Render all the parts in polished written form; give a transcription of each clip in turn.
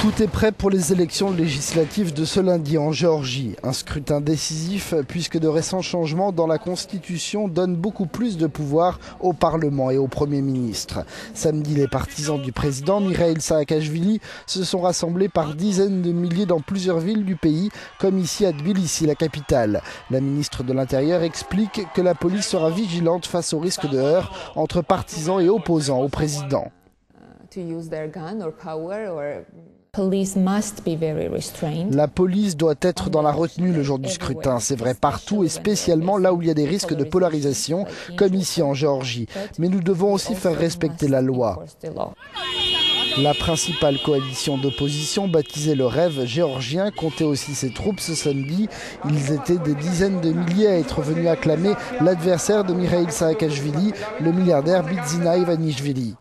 Tout est prêt pour les élections législatives de ce lundi en Géorgie. Un scrutin décisif puisque de récents changements dans la Constitution donnent beaucoup plus de pouvoir au Parlement et au Premier ministre. Samedi, les partisans du président Mikhail Saakashvili se sont rassemblés par dizaines de milliers dans plusieurs villes du pays, comme ici à Tbilissi, la capitale. La ministre de l'Intérieur explique que la police sera vigilante face au risque de heurts entre partisans et opposants au président. La police doit être dans la retenue le jour du scrutin. C'est vrai partout et spécialement là où il y a des risques de polarisation, comme ici en Géorgie. Mais nous devons aussi faire respecter la loi. La principale coalition d'opposition, baptisée le Rêve géorgien, comptait aussi ses troupes ce samedi. Ils étaient des dizaines de milliers à être venus acclamer l'adversaire de Mikhail Saakashvili, le milliardaire Bidzina Ivanishvili.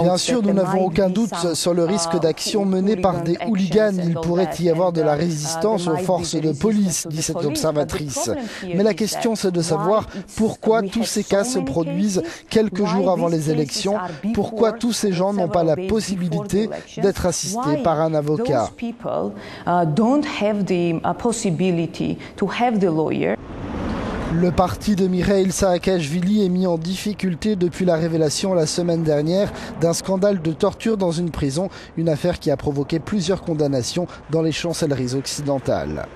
Bien sûr, nous n'avons aucun doute sur le risque d'action menée par des hooligans. Il pourrait y avoir de la résistance aux forces de police, dit cette observatrice. Mais la question, c'est de savoir pourquoi tous ces cas se produisent quelques jours avant les élections, pourquoi tous ces gens n'ont pas la possibilité d'être assistés par un avocat. Le parti de Mikhail Saakashvili est mis en difficulté depuis la révélation la semaine dernière d'un scandale de torture dans une prison, une affaire qui a provoqué plusieurs condamnations dans les chancelleries occidentales.